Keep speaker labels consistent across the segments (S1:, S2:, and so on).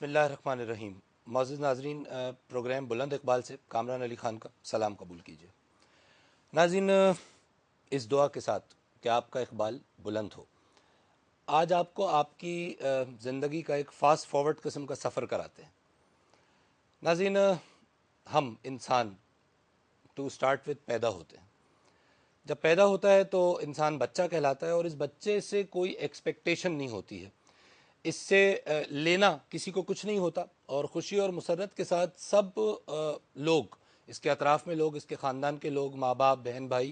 S1: بسم اللہ الرحمن الرحیم۔ معزز ناظرین، پروگرام بلند اقبال سے کامران علی خان کا سلام قبول کیجیے۔ ناظرین، اس دعا کے ساتھ کہ آپ کا اقبال بلند ہو، آج آپ کو آپ کی زندگی کا ایک فاسٹ فارورڈ قسم کا سفر کراتے ہیں۔ ناظرین، ہم انسان ٹو سٹارٹ وتھ پیدا ہوتے ہیں۔ جب پیدا ہوتا ہے تو انسان بچہ کہلاتا ہے، اور اس بچے سے کوئی ایکسپیکٹیشن نہیں ہوتی ہے، اس سے لینا کسی کو کچھ نہیں ہوتا، اور خوشی اور مسرت کے ساتھ سب لوگ، اس کے اطراف میں لوگ، اس کے خاندان کے لوگ، ماں باپ، بہن بھائی،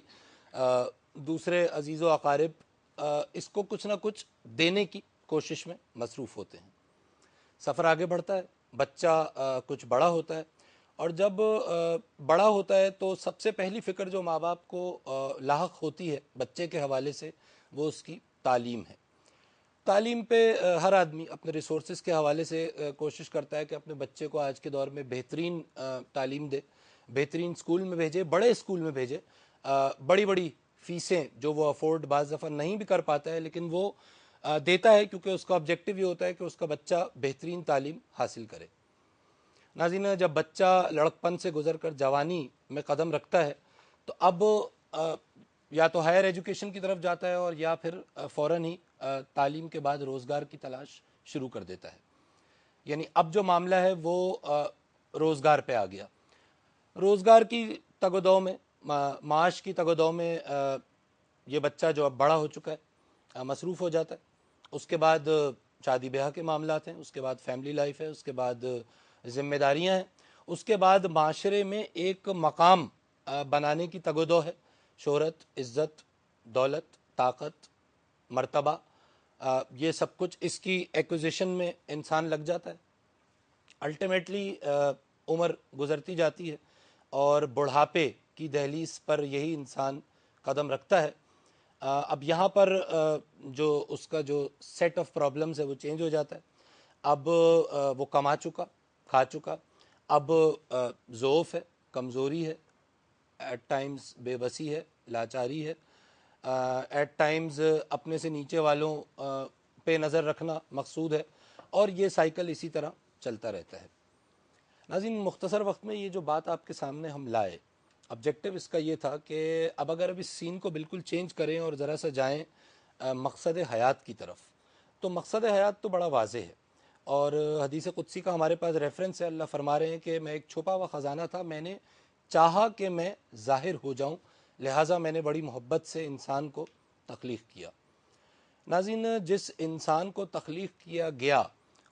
S1: دوسرے عزیز و اقارب اس کو کچھ نہ کچھ دینے کی کوشش میں مصروف ہوتے ہیں۔ سفر آگے بڑھتا ہے، بچہ کچھ بڑا ہوتا ہے، اور جب بڑا ہوتا ہے تو سب سے پہلی فکر جو ماں باپ کو لاحق ہوتی ہے بچے کے حوالے سے، وہ اس کی تعلیم ہے۔ تعلیم پہ ہر آدمی اپنے ریسورسز کے حوالے سے کوشش کرتا ہے کہ اپنے بچے کو آج کے دور میں بہترین تعلیم دے، بہترین اسکول میں بھیجے، بڑے اسکول میں بھیجے، بڑی بڑی فیسیں جو وہ افورڈ بعض دفعہ نہیں بھی کر پاتا ہے، لیکن وہ دیتا ہے، کیونکہ اس کا آبجیکٹیو یہ ہوتا ہے کہ اس کا بچہ بہترین تعلیم حاصل کرے۔ ناظرین، جب بچہ لڑکپن سے گزر کر جوانی میں قدم رکھتا ہے تو اب یا تو ہائر ایجوکیشن کی طرف جاتا ہے، اور یا پھر فوراً ہی تعلیم کے بعد روزگار کی تلاش شروع کر دیتا ہے۔ یعنی اب جو معاملہ ہے وہ روزگار پہ آ گیا۔ روزگار کی تگ و دو میں، معاش کی تگ و دو میں یہ بچہ جو اب بڑا ہو چکا ہے مصروف ہو جاتا ہے۔ اس کے بعد شادی بیاہ کے معاملات ہیں، اس کے بعد فیملی لائف ہے، اس کے بعد ذمہ داریاں ہیں، اس کے بعد معاشرے میں ایک مقام بنانے کی تگ و دو ہے۔ شہرت، عزت، دولت، طاقت، مرتبہ، یہ سب کچھ اس کی ایکوزیشن میں انسان لگ جاتا ہے۔ الٹیمیٹلی عمر گزرتی جاتی ہے، اور بڑھاپے کی دہلیز پر یہی انسان قدم رکھتا ہے۔ اب یہاں پر جو اس کا جو سیٹ آف پرابلمز ہے وہ چینج ہو جاتا ہے۔ اب وہ کما چکا، کھا چکا، اب ضعف ہے، کمزوری ہے، ایٹ ٹائمز بے بسی ہے، لاچاری ہے، ایٹ ٹائمز اپنے سے نیچے والوں پہ نظر رکھنا مقصود ہے، اور یہ سائیکل اسی طرح چلتا رہتا ہے۔ ناظرین، مختصر وقت میں یہ جو بات آپ کے سامنے ہم لائے، آبجیکٹیو اس کا یہ تھا کہ اب اگر اب اس سین کو بالکل چینج کریں اور ذرا سا جائیں مقصد حیات کی طرف، تو مقصد حیات تو بڑا واضح ہے، اور حدیث قدسی کا ہمارے پاس ریفرنس ہے۔ اللہ فرما رہے ہیں کہ میں ایک چھپا ہوا خزانہ تھا، میں نے چاہا کہ میں ظاہر ہو جاؤں، لہٰذا میں نے بڑی محبت سے انسان کو تخلیق کیا۔ ناظرین، جس انسان کو تخلیق کیا گیا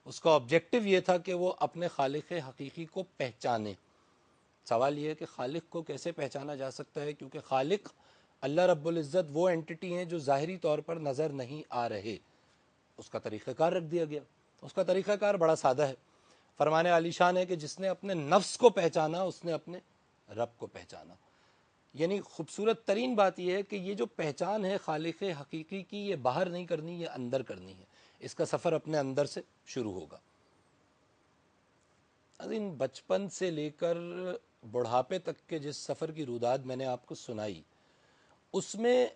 S1: اس کا آبجیکٹیو یہ تھا کہ وہ اپنے خالق حقیقی کو پہچانے۔ سوال یہ ہے کہ خالق کو کیسے پہچانا جا سکتا ہے، کیونکہ خالق اللہ رب العزت وہ اینٹی ہیں جو ظاہری طور پر نظر نہیں آ رہے۔ اس کا طریقہ کار رکھ دیا گیا۔ اس کا طریقہ کار بڑا سادہ ہے۔ فرمان عالی شان ہے کہ جس نے اپنے نفس کو پہچانا اس نے اپنے رب کو پہچانا۔ یعنی خوبصورت ترین بات یہ ہے کہ یہ جو پہچان ہے خالق حقیقی کی، یہ باہر نہیں کرنی، یہ اندر کرنی ہے۔ اس کا سفر اپنے اندر سے شروع ہوگا۔ بچپن سے لے کر بڑھاپے تک کے جس سفر کی روداد میں نے آپ کو سنائی، اس میں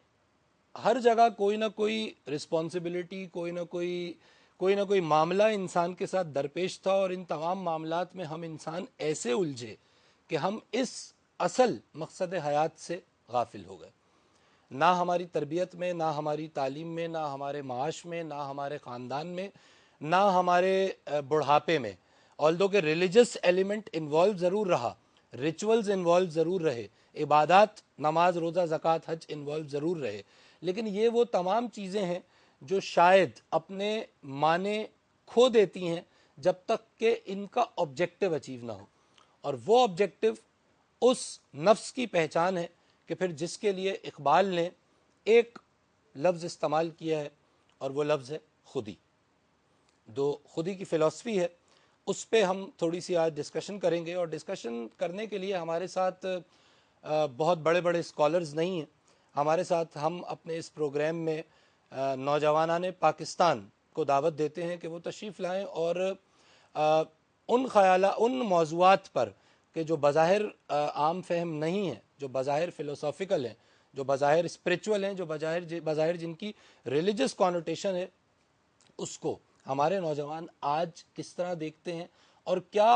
S1: ہر جگہ کوئی نہ کوئی رسپانسبلٹی، کوئی نہ کوئی معاملہ انسان کے ساتھ درپیش تھا، اور ان تمام معاملات میں ہم انسان ایسے الجھے کہ ہم اس اصل مقصد حیات سے غافل ہو گئے۔ نہ ہماری تربیت میں، نہ ہماری تعلیم میں، نہ ہمارے معاش میں، نہ ہمارے خاندان میں، نہ ہمارے بڑھاپے میں، آلدو کہ ریلیجس ایلیمنٹ انوالو ضرور رہا، ریچولز انوالو ضرور رہے، عبادات، نماز، روزہ، زکوٰۃ، حج انوالو ضرور رہے، لیکن یہ وہ تمام چیزیں ہیں جو شاید اپنے معنی کھو دیتی ہیں جب تک کہ ان کا آبجیکٹیو اچیو نہ ہو، اور وہ آبجیکٹیو اس نفس کی پہچان ہے کہ پھر جس کے لیے اقبال نے ایک لفظ استعمال کیا ہے، اور وہ لفظ ہے خودی۔ جو خودی کی فلسفی ہے اس پہ ہم تھوڑی سی آج ڈسکشن کریں گے، اور ڈسکشن کرنے کے لیے ہمارے ساتھ بہت بڑے بڑے اسکالرز نہیں ہیں ہمارے ساتھ۔ ہم اپنے اس پروگرام میں نوجوانان پاکستان کو دعوت دیتے ہیں کہ وہ تشریف لائیں، اور ان موضوعات پر کہ جو بظاہر عام فہم نہیں ہیں، جو بظاہر فلسافیکل ہیں، جو بظاہر اسپریچول ہیں، جو بظاہر جن کی ریلیجس کانوٹیشن ہے، اس کو ہمارے نوجوان آج کس طرح دیکھتے ہیں, اور کیا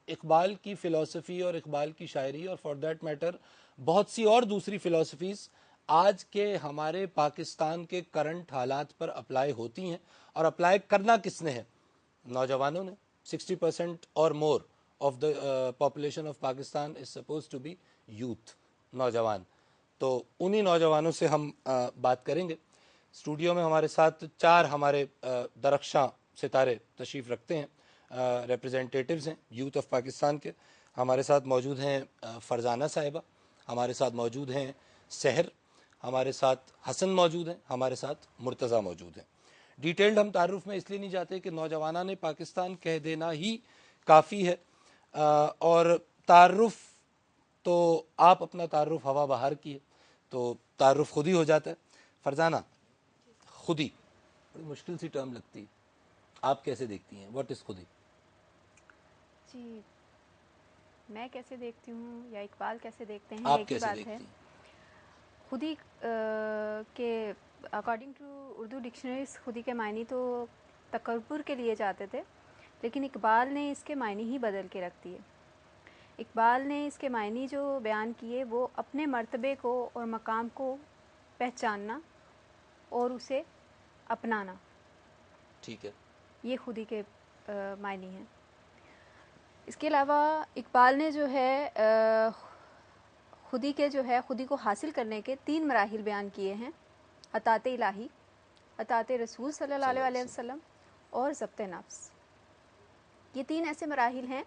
S1: اقبال کی فلسفی اور اقبال کی شاعری اور فار دیٹ میٹر بہت سی اور دوسری فلسفیز آج کے ہمارے پاکستان کے کرنٹ حالات پر اپلائی ہوتی ہیں, اور اپلائی کرنا کس نے ہے؟ نوجوانوں نے. 60% اور more of the population of Pakistan is suppose to be youth, نوجوان. تو انہی نوجوانوں سے ہم بات کریں گے. اسٹوڈیو میں ہمارے ساتھ 4 ہمارے درخشاں ستارے تشریف رکھتے ہیں, ریپرزینٹیٹیوز ہیں یوتھ آف پاکستان کے. ہمارے ساتھ موجود ہیں فرزانہ صاحبہ, ہمارے ساتھ موجود ہیں سحر, ہمارے ساتھ حسن موجود ہیں, ہمارے ساتھ مرتضیٰ موجود ہیں. ڈیٹیلڈ ہم تعارف میں اس لیے نہیں جاتے کہ نوجوانہ نے پاکستان کہہ دینا ہی کافی ہے, اور تعارف تو آپ اپنا تعارف ہوا بہار کی ہے, تو تعارف خود ہی ہو جاتا ہے. فرزانہ, خودی بڑی مشکل سی ٹرم لگتی ہے, آپ کیسے دیکھتی ہیں واٹ از خودی؟
S2: جی, میں کیسے دیکھتی ہوں یا اقبال کیسے دیکھتے ہیں,
S1: آپ
S2: ایک ہی
S1: کیسے
S2: بات ہے.
S1: دیکھتی ہیں؟
S2: خودی کے اکارڈنگ ٹو اردو ڈکشنریز خودی کے معنی تو تکبر کے لیے جاتے تھے, لیکن اقبال نے اس کے معنی ہی بدل کے رکھ دیے. اقبال نے اس کے معنی جو بیان کیے وہ اپنے مرتبے کو اور مقام کو پہچاننا اور اسے اپنانا,
S1: ٹھیک ہے,
S2: یہ خودی کے معنی ہیں. اس کے علاوہ اقبال نے جو ہے خودی کے جو ہے خودی کو حاصل کرنے کے 3 مراحل بیان کیے ہیں: اطاعت الہی, اطاعت رسول صلی اللہ علیہ وسلم اور ضبط نفس. یہ 3 ایسے مراحل ہیں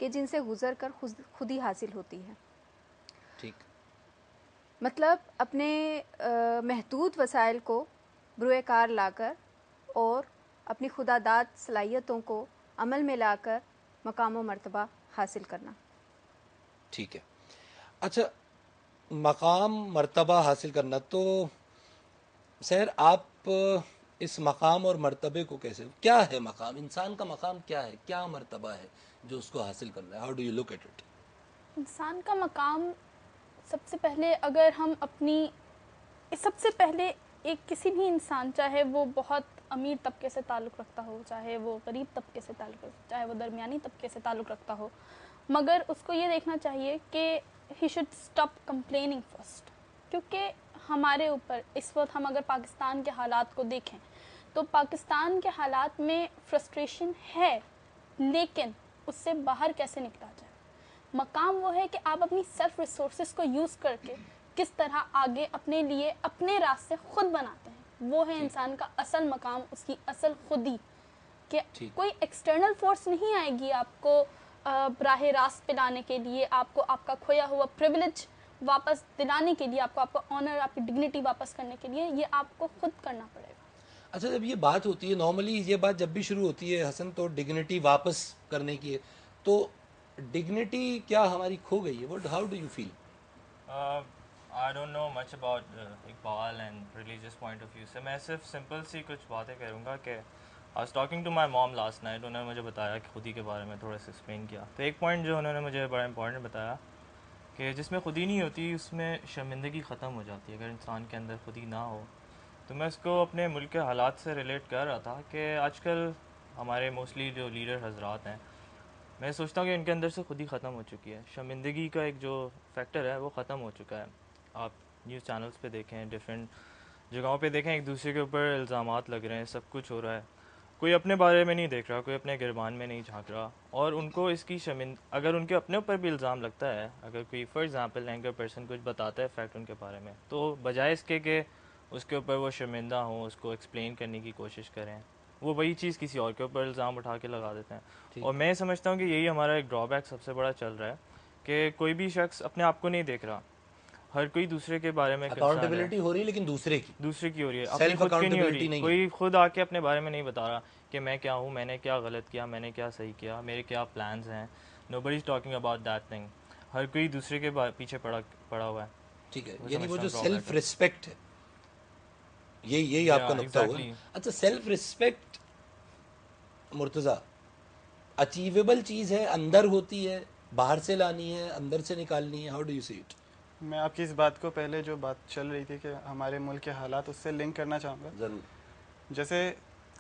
S2: کہ جن سے گزر کر خودی حاصل ہوتی ہے.
S1: ٹھیک.
S2: مطلب اپنے محدود وسائل کو بروئے کار لا کر اور اپنی خدا داد صلاحیتوں کو عمل میں لا کر مقام و مرتبہ حاصل کرنا.
S1: ٹھیک ہے. اچھا, مقام مرتبہ حاصل کرنا, تو سر آپ اس مقام اور مرتبے کو کیسے, کیا ہے مقام, انسان کا مقام کیا ہے, کیا مرتبہ ہے جو اس کو حاصل کرنا ہے؟ How do you look at it?
S3: انسان کا مقام سب سے پہلے اگر ہم اپنی سب سے پہلے ایک کسی بھی انسان, چاہے وہ بہت امیر طبقے سے تعلق رکھتا ہو, چاہے وہ غریب طبقے سے تعلق رکھتا ہو, چاہے وہ درمیانی طبقے سے تعلق رکھتا ہو, مگر اس کو یہ دیکھنا چاہیے کہ he should stop complaining first. کیونکہ ہمارے اوپر اس وقت ہم اگر پاکستان کے حالات کو دیکھیں تو پاکستان کے حالات میں فرسٹریشن ہے, لیکن اس سے باہر کیسے نکلا جائے. مقام وہ ہے کہ آپ اپنی سیلف ریسورسز کو یوز کر کے کس طرح آگے اپنے لیے اپنے راستے خود بناتے ہیں, وہ ہے انسان کا اصل مقام, اس کی اصل خودی. کہ کوئی ایکسٹرنل فورس نہیں آئے گی آپ کو براہ راست پہ لانے کے لیے, آپ کو آپ کا کھویا ہوا پریویلیج واپس دلانے کے لیے, آپ کو آنر, آپ کی ڈگنیٹی واپس کرنے کے لیے, یہ آپ کو خود کرنا پڑے گا.
S1: اچھا, جب یہ بات ہوتی ہے نارملی, یہ بات جب بھی شروع ہوتی ہے حسن, تو ڈگنیٹی واپس کرنے کی ہے, تو ڈگنیٹی کیا ہماری کھو گئی ہے؟ What, how do you feel?
S4: I don't know much about Iqbal and religious point of view سے. میں صرف سمپل سی کچھ باتیں کروں گا کہ I was talking to my mom last night. انہوں نے مجھے بتایا کہ خودی کے بارے میں تھوڑا سا ایکسپلین کیا. تو ایک پوائنٹ جو انہوں نے مجھے بڑا امپورٹنٹ بتایا کہ جس میں خودی نہیں ہوتی اس میں شرمندگی ختم ہو جاتی ہے. اگر انسان کے اندر خودی نہ ہو, تو میں اس کو اپنے ملک کے حالات سے ریلیٹ کر رہا تھا کہ آج کل ہمارے موسٹلی جو لیڈر حضرات ہیں, میں سوچتا ہوں کہ ان کے اندر سے خود ہی ختم ہو چکی ہے. شرمندگی کا ایک جو فیکٹر ہے وہ ختم ہو چکا ہے. آپ نیوز چینلز پہ دیکھیں, ڈفرینٹ جگہوں پہ دیکھیں, ایک دوسرے کے اوپر الزامات لگ رہے ہیں, سب کچھ ہو رہا ہے. کوئی اپنے بارے میں نہیں دیکھ رہا, کوئی اپنے گربان میں نہیں جھانک رہا, اور ان کو اس کی اگر ان کے اپنے اوپر بھی الزام لگتا ہے, اگر کوئی فار ایگزامپل اینکر پرسن کچھ بتاتا ہے فیکٹ ان کے بارے میں, تو بجائے اس کے کہ اس کے اوپر وہ شرمندہ ہوں, اس کو ایکسپلین کرنے کی کوشش کریں, وہ وہی چیز کسی اور کے اوپر الزام اٹھا کے لگا دیتے ہیں. اور میں سمجھتا ہوں کہ یہی ہمارا ایک ڈرا بیک سب سے بڑا چل رہا ہے کہ کوئی بھی شخص اپنے آپ کو نہیں دیکھ رہا, ہر کوئی دوسرے کے بارے میں
S1: اکاؤنٹیبلٹی ہو رہی ہے لیکن دوسرے
S4: کی ہو رہی ہے, اپنی
S1: سیلف
S4: خود کی نہیں ہو
S1: اکاؤنٹیبلٹی
S4: رہی.
S1: نہیں ہے.
S4: کوئی خود آ کے اپنے بارے میں نہیں بتا رہا کہ میں کیا ہوں, میں نے کیا غلط کیا, میں نے کیا صحیح کیا, میرے کیا پلانز ہیں. Nobody is talking about that thing. ہر کوئی دوسرے کے پیچھے پڑا ہوا ہے.
S1: ٹھیک ہے, یعنی وہ جو سیلف ریسپیکٹ ہے, یہی آپ کا نقطہ ہوا. اچھا, سیلف ریسپیکٹ مرتضیٰ اچیویبل چیز ہے, اندر ہوتی ہے, باہر سے لانی ہے, اندر سے نکالنی ہے, how do you see it?
S5: میں آپ کی اس بات کو پہلے جو بات چل رہی تھی کہ ہمارے ملک کے حالات, اس سے لنک کرنا چاہوں گا.
S1: ضرور.
S5: جیسے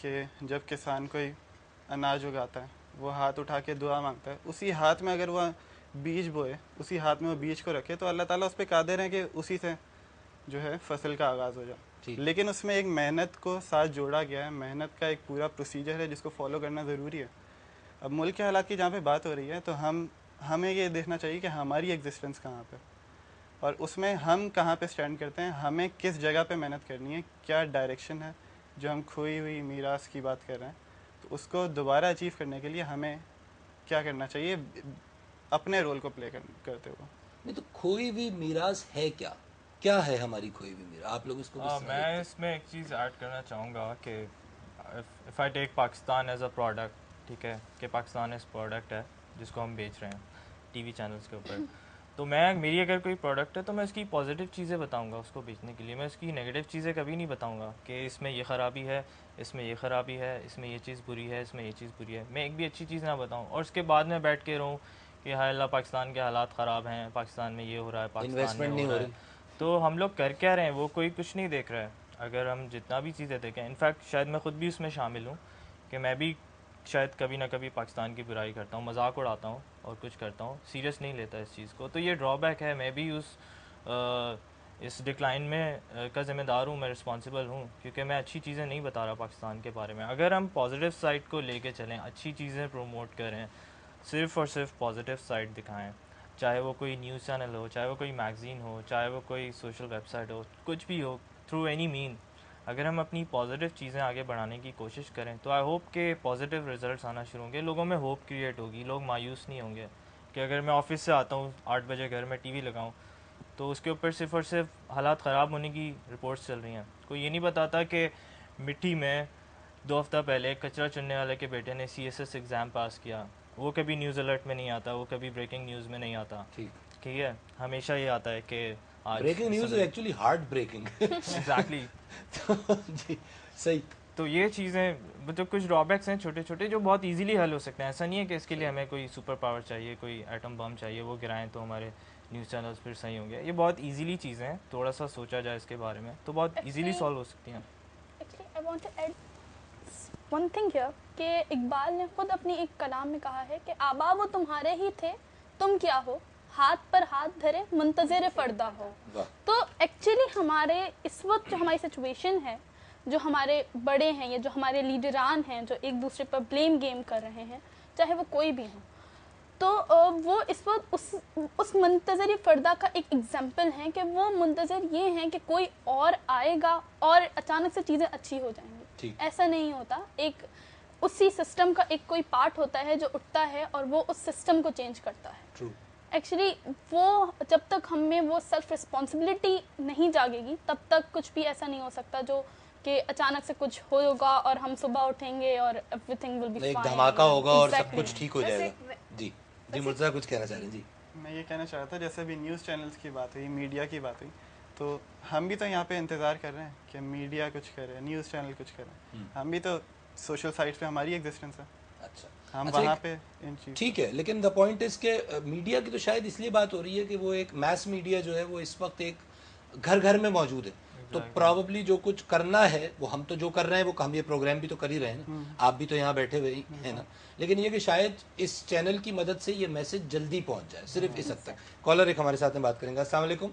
S5: کہ جب کسان کوئی اناج اگاتا ہے وہ ہاتھ اٹھا کے دعا مانگتا ہے, اسی ہاتھ میں اگر وہ بیج بوئے, اسی ہاتھ میں وہ بیج کو رکھے, تو اللہ تعالیٰ اس پہ قادر ہیں کہ اسی سے جو ہے فصل کا آغاز ہو جائے. لیکن اس میں ایک محنت کو ساتھ جوڑا گیا ہے, محنت کا ایک پورا پروسیجر ہے جس کو فالو کرنا ضروری ہے. اب ملک کے حالات کی جہاں پہ بات ہو رہی ہے تو ہمیں یہ دیکھنا چاہیے کہ ہماری ایگزسٹنس کہاں پہ, اور اس میں ہم کہاں پہ سٹینڈ کرتے ہیں, ہمیں کس جگہ پہ محنت کرنی ہے, کیا ڈائریکشن ہے جو ہم کھوئی ہوئی میراث کی بات کر رہے ہیں, تو اس کو دوبارہ اچیو کرنے کے لیے ہمیں کیا کرنا چاہیے اپنے رول کو پلے کرتے ہوئے.
S1: نہیں تو کھوئی ہوئی میراث ہے کیا ہے ہماری کھوئی ہوئی میراث, آپ لوگ اس کو کس طرح
S4: میں
S1: دیکھتے ہیں؟
S4: اس میں ایک چیز ایڈ کرنا چاہوں گا کہ if I take Pakistan as a product, ٹھیک ہے, کہ پاکستان ایز پروڈکٹ ہے جس کو ہم بیچ رہے ہیں ٹی وی چینلس کے اوپر, تو میری اگر کوئی پروڈکٹ ہے تو میں اس کی پازیٹیو چیزیں بتاؤں گا اس کو بیچنے کے لیے, میں اس کی نگیٹیو چیزیں کبھی نہیں بتاؤں گا کہ اس میں یہ خرابی ہے, اس میں یہ خرابی ہے, اس میں یہ چیز بری ہے, اس میں یہ چیز بری ہے. میں ایک بھی اچھی چیز نہ بتاؤں اور اس کے بعد میں بیٹھ کے رہوں کہ ہائے اللہ پاکستان کے حالات خراب ہیں, پاکستان میں یہ ہو رہا ہے, پاکستان میں ہو رہا ہے. تو ہم لوگ کر کیا رہے ہیں, وہ کوئی کچھ نہیں دیکھ رہا ہے. اگر ہم جتنا بھی چیزیں دیکھیں, انفیکٹ شاید میں خود بھی اس میں شامل ہوں کہ میں بھی شاید کبھی نہ کبھی پاکستان کی برائی کرتا ہوں, مذاق اڑاتا ہوں اور کچھ کرتا ہوں, سیریس نہیں لیتا اس چیز کو. تو یہ ڈرا بیک ہے, میں بھی اس ڈکلائن میں کا ذمہ دار ہوں, میں رسپانسبل ہوں کیونکہ میں اچھی چیزیں نہیں بتا رہا پاکستان کے بارے میں. اگر ہم پازیٹیو سائڈ کو لے کے چلیں, اچھی چیزیں پروموٹ کریں, صرف اور صرف پازیٹیو سائڈ دکھائیں, چاہے وہ کوئی نیوز چینل ہو, چاہے وہ کوئی میگزین ہو, چاہے وہ کوئی سوشل ویب سائٹ ہو, کچھ بھی ہو, تھرو اینی مین اگر ہم اپنی پازیٹیو چیزیں آگے بڑھانے کی کوشش کریں تو آئی ہوپ کہ پازیٹیو رزلٹس آنا شروع ہوں گے, لوگوں میں ہوپ کریٹ ہوگی, لوگ مایوس نہیں ہوں گے کہ اگر میں آفس سے آتا ہوں 8 بجے گھر میں ٹی وی لگاؤں تو اس کے اوپر صرف اور صرف حالات خراب ہونے کی رپورٹس چل رہی ہیں. کوئی یہ نہیں بتاتا کہ مٹی میں 2 ہفتہ پہلے کچرا چننے والے کے بیٹے نے CSS ایگزام پاس کیا, وہ کبھی نیوز الرٹ میں نہیں آتا, وہ کبھی بریکنگ نیوز میں نہیں آتا. ٹھیک ہے, ہمیشہ یہ آتا ہے کہ
S1: breaking news actually heart breaking.
S4: Exactly.
S1: جی صحیح.
S4: تو یہ چیزیں مطلب کچھ ڈرا بیکس ہیں چھوٹے چھوٹے جو بہت ایزیلی حل ہو سکتے ہیں. ایسا نہیں ہے کہ اس کے لیے ہمیں کوئی سپر پاور چاہیے, کوئی ایٹم بم چاہیے, وہ گرائیں تو ہمارے نیوز چینلز پھر صحیح ہوں گے. یہ بہت ایزیلی چیزیں ہیں, تھوڑا سا سوچا جائے اس کے بارے میں تو بہت ایزیلی سالو ہو سکتی ہیں.
S3: Actually, I want to add one thing here کہ اقبال نے خود اپنی ایک کلام میں کہا ہے کہ آبا وہ تمہارے ہی تھے, تم کیا ہو, ہاتھ پر ہاتھ دھرے منتظر فردہ ہو. تو ایکچولی ہمارے اس وقت جو ہماری سچویشن ہے, جو ہمارے بڑے ہیں یا جو ہمارے لیڈران ہیں جو ایک دوسرے پر بلیم گیم کر رہے ہیں, چاہے وہ کوئی بھی ہو, تو وہ اس وقت اس منتظری فردہ کا ایک ایگزامپل ہے کہ وہ منتظر یہ ہیں کہ کوئی اور آئے گا اور اچانک سے چیزیں اچھی ہو جائیں گی. ایسا نہیں ہوتا. ایک اسی سسٹم کا ایک کوئی پارٹ ہوتا ہے جو اٹھتا ہے اور وہ اس سسٹم کو چینج کرتا ہے. ایکچولی وہ جب تک ہم میں وہ سیلف رسپانسبلٹی نہیں جاگے گی تب تک کچھ بھی ایسا نہیں ہو سکتا جو کہ اچانک سے کچھ ہوگا اور ہم صبح اٹھیں گے اور everything will be fine,
S1: ایک دھماکہ ہوگا اور سب کچھ ٹھیک ہو جائے گا. جی مرتضیٰ کچھ کہنا چاہ رہے ہیں. جی
S5: میں یہ کہنا چاہتا جیسے بھی نیوز چینلز کی بات ہوئی, میڈیا کی بات ہوئی, تو ہم بھی تو یہاں پہ انتظار کر رہے ہیں کہ میڈیا کچھ کرے, نیوز چینل کچھ کریں. ہم بھی تو سوشل سائٹس پہ ہماری ایگزسٹنس ہے.
S1: اچھا
S5: ہم وہاں پہ ان چیز
S1: ٹھیک ہے, لیکن دا پوائنٹ از کہ میڈیا کی تو شاید اس لیے بات ہو رہی ہے کہ وہ ایک میس میڈیا جو ہے وہ اس وقت ایک گھر گھر میں موجود ہے, تو پرابیبلی جو کچھ کرنا ہے وہ ہم تو جو کر رہے ہیں وہ ہم یہ پروگرام بھی تو کر ہی رہے ہیں نا, آپ بھی تو یہاں بیٹھے ہوئے ہیں نا, لیکن یہ کہ شاید اس چینل کی مدد سے یہ میسج جلدی پہنچ جائے, صرف اس حد تک. کالر ایک ہمارے ساتھ میں بات کریں گے. السلام علیکم.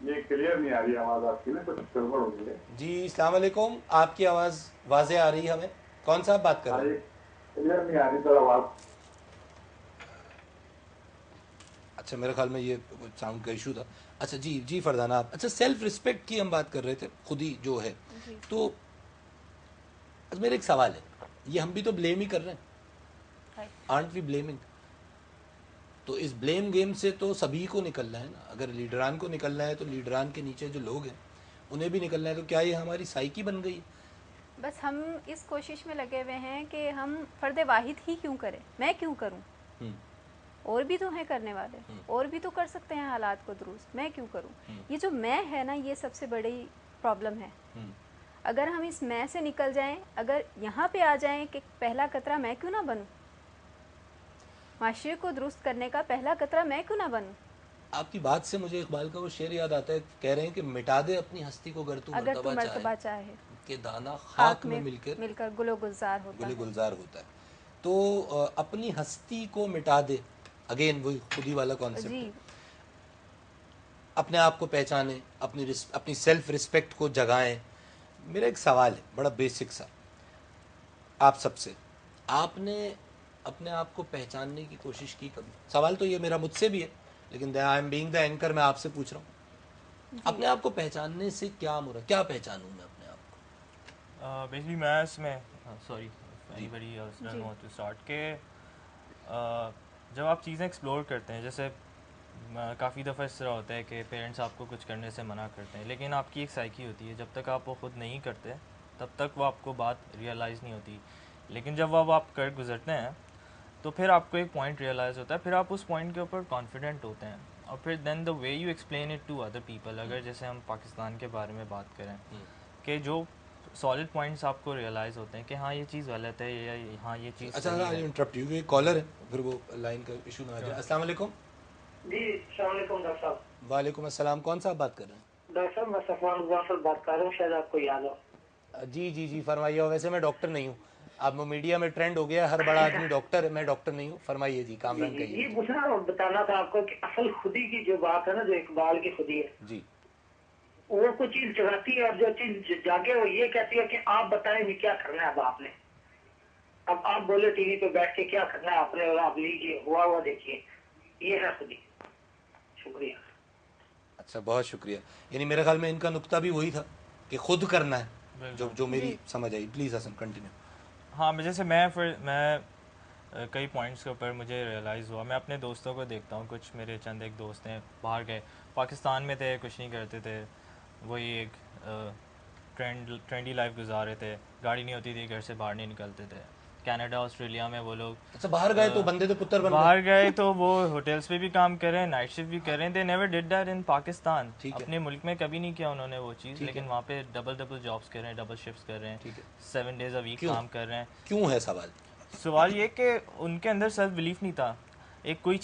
S6: یہ کلیئر نہیں آ رہی آواز آپ کی نا, کچھ گڑبڑ ہو گئی ہے.
S1: جی السلام علیکم, آپ کی آواز واضح آ رہی ہے ہمیں. کون صاحب بات کر رہے ہیں؟
S6: کلیئر نہیں آ رہی سر آواز.
S1: اچھا میرے خیال میں یہ ساؤنڈ کا ایشو تھا. اچھا جی فردانہ آپ, اچھا سیلف رسپیکٹ کی ہم بات کر رہے تھے, خود ہی جو ہے, تو میرا ایک سوال ہے, یہ ہم بھی تو بلیم ہی کر رہے ہیں, آرنٹ وی بلیمنگ؟ تو اس بلیم گیم سے تو سبھی کو نکلنا ہے نا. اگر لیڈران کو نکلنا ہے تو لیڈران کے نیچے جو لوگ ہیں انہیں بھی نکلنا ہے. تو کیا یہ ہماری سائیکی بن گئی؟
S2: بس ہم اس کوشش میں لگے ہوئے ہیں کہ ہم فرد واحد ہی کیوں کریں, میں کیوں کروں, اور بھی تو ہیں کرنے والے, اور بھی تو کر سکتے ہیں حالات کو درست, میں کیوں کروں. یہ جو میں ہے نا, یہ سب سے بڑی پرابلم ہے. اگر ہم اس میں سے نکل جائیں, اگر یہاں پہ آ جائیں کہ پہلا قطرہ میں کیوں نہ بنوں, معاشرے کو درست کرنے کا پہلا قطرہ میں کیوں نہ بنوں.
S1: آپ کی بات سے مجھے اقبال کا وہ شعر یاد آتا ہے, کہہ رہے ہیں کہ مٹا دے اپنی ہستی کو اگر تو
S2: اگر تو
S1: مرتبہ
S2: مرتبہ چاہے
S1: کہ دانا خاک میں مل کر
S2: گل و گلزار ہوتا
S1: گل
S2: ہے.
S1: گلزار ہوتا ہے. تو اپنی ہستی کو مٹا دے, اگین وہی خودی والا کانسیپٹ
S2: جی
S1: ہے. اپنے آپ کو پہچانیں, اپنی سیلف رسپیکٹ کو جگائیں. میرا ایک سوال ہے بڑا بیسک سا آپ سب سے, آپ نے اپنے آپ کو پہچاننے کی کوشش کی کبھی؟ سوال تو یہ میرا مجھ سے بھی ہے, لیکن I am being the anchor, میں آپ سے پوچھ رہا ہوں اپنے آپ کو پہچاننے سے کیا مراد, کیا پہچانوں میں اپنے آپ کو؟
S4: بیسکلی میں اس میں sorry anybody else doesn't want to start کہ جب آپ چیزیں ایکسپلور کرتے ہیں, جیسے کافی دفعہ اس طرح ہوتا ہے کہ پیرنٹس آپ کو کچھ کرنے سے منع کرتے ہیں, لیکن آپ کی ایک سائیکی ہوتی ہے, جب تک آپ وہ خود نہیں کرتے تب تک وہ آپ کو بات ریئلائز نہیں ہوتی, لیکن جب وہ آپ کر گزرتے ہیں تو پھر آپ کو ایک پوائنٹ ریئلائز ہوتا ہے, پھر آپ اس پوائنٹ کے اوپر کانفیڈنٹ ہوتے ہیں, اور پھر then the way you explain it to other people. اگر جیسے ہم پاکستان کے بارے میں بات کریں کہ جو سالڈ پوائنٹس آپ کو ریئلائز ہوتے ہیں کہ ہاں یہ چیز غلط ہے یا ہاں یہ چیز
S1: اچھا
S4: صحیح ہے.
S1: انٹرپٹ یو, کالر ہے, پھر وہ لائن کا ایشو نہ آ جائے. السلام علیکم.
S7: جی السلام علیکم ڈاکٹر صاحب.
S1: وعلیکم السلام, کون صاحب بات کر رہے ہیں؟
S7: ڈاکٹر صاحب میں صفوان مظفر بات کر رہا ہوں, شاید آپ کو یاد ہو.
S1: جی جی جی فرمائیے. ویسے میں ڈاکٹر نہیں ہوں, اب میڈیا میں ٹرینڈ ہو گیا ہر بڑا آدمی ڈاکٹر ہے, میں ڈاکٹر نہیں ہوں. فرمائیے جی, کامران
S7: جی
S1: کہیے.
S7: یہ پوچھنا بتانا تھا آپ کو کہ اصل خودی کی جو بات ہے نا, جو اقبال کی خودی ہے,
S1: جی
S7: وہ کوئی چیز چڑھاتی ہے اور جو چیز جاگے وہ یہ کہتی ہے کہ آپ بتائیں بھی کیا کرنا ہے اب آپ نے, اب آپ بولے ٹی وی پہ بیٹھ کے کیا کرنا ہے آپ نے, اور آپ لیجیے ہوا ہوا دیکھیے. یہ ہے خودی. شکریہ.
S1: اچھا بہت شکریہ. یعنی میرے خیال میں ان کا نقطہ بھی وہی تھا کہ خود کرنا ہے, جو میری سمجھ آئی. Please Hasan continue.
S4: ہاں جیسے میں کئی پوائنٹس کے اوپر مجھے ریئلائز ہوا. میں اپنے دوستوں کو دیکھتا ہوں, کچھ میرے چند ایک دوست ہیں باہر گئے, پاکستان میں تھے, کچھ نہیں کرتے تھے, وہی ایک ٹرینڈی لائف گزار رہے تھے, گاڑی نہیں ہوتی تھی, گھر سے باہر نہیں نکلتے تھے. کینیڈا آسٹریلیا میں وہ لوگ
S1: اچھا باہر گئے تو بندے تو پتر بن
S4: باہر گئے تو وہ ہوٹلس پہ بھی کام کر رہے ہیں, نائٹ شفٹ بھی کر رہے ہیں. They never did that in Pakistan. اپنے ملک میں کبھی نہیں کیا انہوں نے وہ چیز, لیکن وہاں پہ ڈبل جابس کر رہے ہیں, ڈبل شفٹس کر رہے ہیں, 7 days a week کام کر رہے ہیں.
S1: کیوں ہے سوال؟
S4: سوال یہ کہ ان کے اندر سیلف بلیف نہیں تھا. ایک کوئی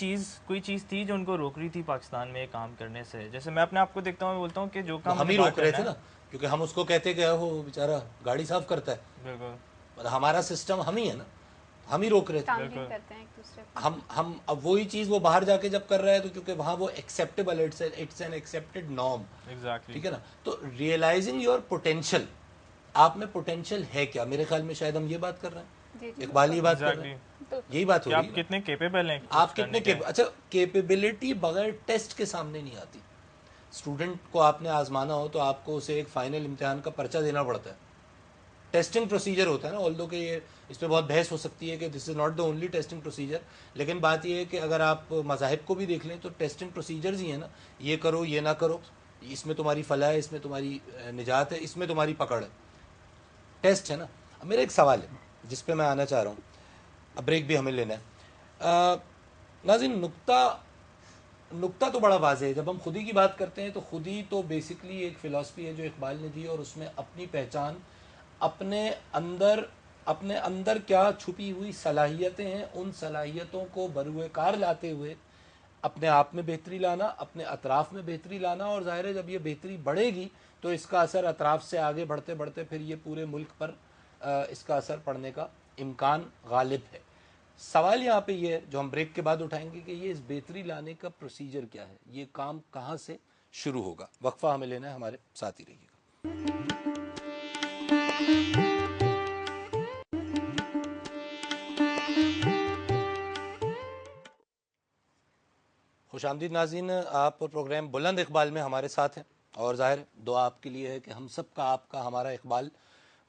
S4: چیز تھی جو ان کو روک رہی تھی پاکستان میں کام کرنے سے. جیسے میں اپنے آپ کو دیکھتا ہوں, میں بولتا ہوں کہ جو کام
S1: ہم ہی روک رہے تھے نا, کیونکہ ہم اس کو کہتے کہ وہ بیچارہ گاڑی صاف کرتا ہے.
S4: بالکل
S1: ہمارا سسٹم ہم ہی ہے نا, ہم ہی روک رہے تھے.
S2: تعمیر کرتے ہیں ایک دوسرے کو.
S1: ہم اب وہی چیز وہ باہر جا کے جب کر رہا ہے تو کیونکہ وہاں وہ acceptable, it's an accepted norm. ٹھیک ہے نا. تو ریئلائزنگ یور پوٹینشیل, آپ میں پوٹینشیل ہے کیا؟ میرے خیال میں شاید ہم یہ بات کر رہے ہیں, اقبال یہ بات کر رہے ہیں, یہی بات ہو رہی ہے.
S4: آپ کتنے کیپیبل ہیں,
S1: آپ کتنے اچھا کیپیبلٹی بغیر ٹیسٹ کے سامنے نہیں آتی. اسٹوڈنٹ کو آپ نے آزمانا ہو تو آپ کو اسے ایک فائنل امتحان کا پرچہ دینا پڑتا ہے. ٹیسٹنگ پروسیجر ہوتا ہے نا, آلدو کہ یہ اس پہ بہت بحث ہو سکتی ہے کہ this is not the only testing procedure, لیکن بات یہ ہے کہ اگر آپ مذاہب کو بھی دیکھ لیں تو ٹیسٹنگ پروسیجرز ہی ہیں نا, یہ کرو یہ نہ کرو, اس میں تمہاری فلاح ہے, اس میں تمہاری نجات ہے, اس میں تمہاری پکڑ ہے, ٹیسٹ ہے نا. اب میرا ایک سوال ہے جس پہ میں آنا چاہ رہا ہوں, اب بریک بھی ہمیں لینا ہے. ناظرین نقطہ تو بڑا واضح ہے. جب ہم خودی کی بات کرتے ہیں تو خودی تو بیسکلی ایک فلاسفی ہے جو اقبال نے دی, اور اس میں اپنی پہچان, اپنے اندر کیا چھپی ہوئی صلاحیتیں ہیں, ان صلاحیتوں کو بروئے کار لاتے ہوئے اپنے آپ میں بہتری لانا, اپنے اطراف میں بہتری لانا, اور ظاہر ہے جب یہ بہتری بڑھے گی تو اس کا اثر اطراف سے آگے بڑھتے بڑھتے پھر یہ پورے ملک پر اس کا اثر پڑنے کا امکان غالب ہے. سوال یہاں پہ یہ ہے جو ہم بریک کے بعد اٹھائیں گے کہ یہ اس بہتری لانے کا پروسیجر کیا ہے, یہ کام کہاں سے شروع ہوگا. وقفہ ہمیں لینا ہے, ہمارے ساتھ ہی رہیے گا. خوش آمدید ناظرین, آپ پروگرام بلند اقبال میں ہمارے ساتھ ہیں, اور ظاہر دعا آپ کے لیے ہے کہ ہم سب کا, آپ کا, ہمارا اقبال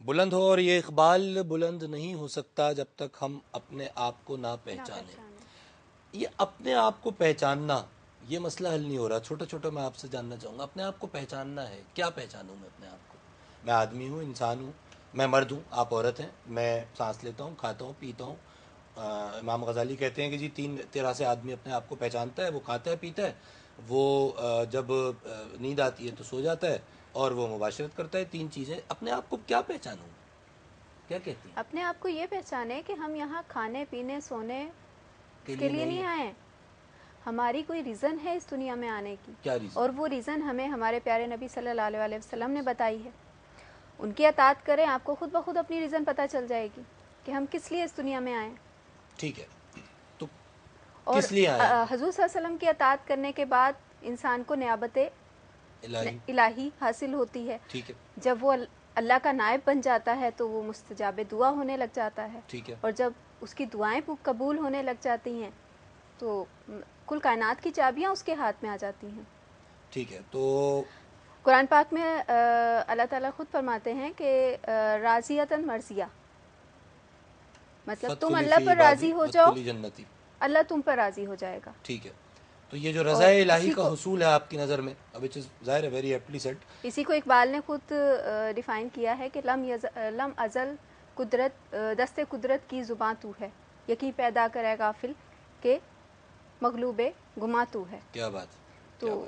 S1: بلند ہو, اور یہ اقبال بلند نہیں ہو سکتا جب تک ہم اپنے آپ کو نہ پہچانیں. یہ اپنے آپ کو پہچاننا, یہ مسئلہ حل نہیں ہو رہا. چھوٹا چھوٹا میں آپ سے جاننا چاہوں گا, اپنے آپ کو پہچاننا ہے, کیا پہچانوں میں اپنے آپ کو؟ میں آدمی ہوں, انسان ہوں, میں مرد ہوں, آپ عورت ہیں, میں سانس لیتا ہوں, کھاتا ہوں, پیتا ہوں. امام غزالی کہتے ہیں کہ جی 3 طرح سے آدمی اپنے آپ کو پہچانتا ہے, وہ کھاتا ہے, پیتا ہے, وہ جب نیند آتی ہے تو سو جاتا ہے, اور وہ مباشرت کرتا ہے. 3 چیزیں. اپنے آپ کو کیا پہچانوں, کیا کہتی ہیں؟
S2: اپنے آپ کو یہ پہچانے کہ ہم یہاں کھانے پینے سونے کے لیے نہیں آئے. ہماری کوئی ریزن ہے اس دنیا میں آنے کی,
S1: کیا ریزن؟
S2: اور وہ ریزن ہمیں ہمارے پیارے نبی صلی اللہ علیہ وسلم نے بتائی ہے. ان کی اطاعت کریں, آپ کو خود بخود اپنی ریزن پتہ چل جائے گی کہ ہم کس لیے اس دنیا میں آئیں.
S1: ٹھیک ہے, تو
S2: اور
S1: کس لیے آئے؟
S2: حضور صلی اللہ علیہ وسلم کی اطاعت کرنے کے بعد انسان کو نعمت الہی حاصل ہوتی ہے.
S1: ٹھیک ہے.
S2: جب وہ اللہ کا نائب بن جاتا ہے تو وہ مستجاب دعا ہونے لگ جاتا ہے.
S1: ٹھیک ہے.
S2: اور جب اس کی دعائیں قبول ہونے لگ جاتی ہیں تو کل کائنات کی چابیاں اس کے ہاتھ میں آ جاتی ہیں.
S1: ٹھیک ہے. تو
S2: قرآن پاک میں اللہ تعالیٰ خود فرماتے ہیں کہ راضیتاً مرضیہ, مطلب تم اللہ پر راضی ہو جاؤ,
S1: جنتی,
S2: اللہ تم پر راضی ہو جائے گا.
S1: ٹھیک ہے. تو یہ جو رضا الہی کا حصول ہے آپ کی نظر میں, which is ظاہر ہے ویری ایپٹلی سیٹ,
S2: اسی کو اقبال نے خود ڈیفائن کیا ہے کہ لم ازل قدرت دست قدرت کی زباں تو ہے, یقین پیدا کرے غافل کہ مغلوب گماں تو ہے.
S1: کیا بات.
S2: تو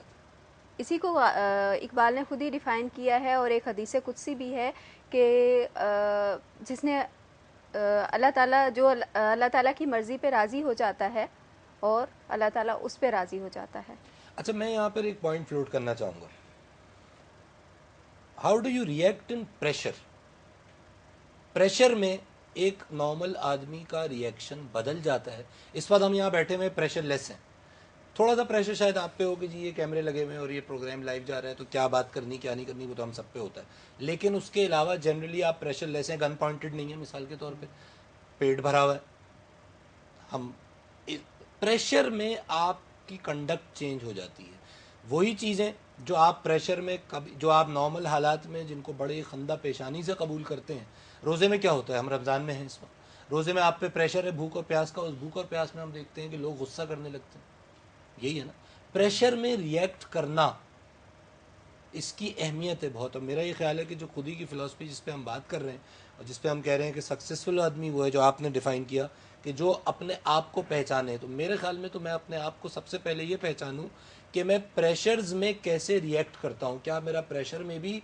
S2: اسی کو اقبال نے خود ہی ڈیفائن کیا ہے. اور ایک حدیث قدسی بھی ہے کہ جس نے اللہ تعالیٰ جو اللہ تعالیٰ کی مرضی پہ راضی ہو جاتا ہے اور اللہ تعالیٰ اس پہ راضی ہو جاتا ہے.
S1: اچھا, میں یہاں پر ایک پوائنٹ فلوٹ کرنا چاہوں گا. How do you react in pressure? Pressure میں ایک نارمل آدمی کا ریئیکشن بدل جاتا ہے. اس وقت ہم یہاں بیٹھے ہوئے پریشر لیس ہیں, تھوڑا سا پریشر شاید آپ پہ ہو کہ جی یہ کیمرے لگے ہوئے ہیں اور یہ پروگرام لائیو جا رہا ہے تو کیا بات کرنی کیا نہیں کرنی وہ تو ہم سب پہ ہوتا ہے. لیکن اس کے علاوہ جنرلی آپ پریشر لیس ہیں, گن پوائنٹڈ نہیں ہے, مثال کے طور پہ پیٹ بھرا ہوا ہے. ہم پریشر میں آپ کی کنڈکٹ چینج ہو جاتی ہے. وہی چیزیں جو آپ پریشر میں جو آپ نارمل حالات میں جن کو بڑے خندہ پیشانی سے قبول کرتے ہیں, روزے میں کیا ہوتا ہے, ہم رمضان میں ہیں اس وقت, روزے میں آپ پہ پریشر ہے بھوک اور پیاس کا, اس بھوک اور پیاس میں ہم دیکھتے ہیں کہ لوگ غصہ کرنے لگتے ہیں. یہی ہے نا, پریشر میں ریئیکٹ کرنا, اس کی اہمیت ہے بہت. اور میرا یہ خیال ہے کہ جو خودی کی فلسفی جس پہ ہم بات کر رہے ہیں اور جس پہ ہم کہہ رہے ہیں کہ سکسیسفل آدمی وہ ہے جو آپ نے ڈیفائن کیا کہ جو اپنے آپ کو پہچانے, تو میرے خیال میں تو میں اپنے آپ کو سب سے پہلے یہ پہچانوں کہ میں پریشرز میں کیسے ریئیکٹ کرتا ہوں. کیا میرا پریشر میں بھی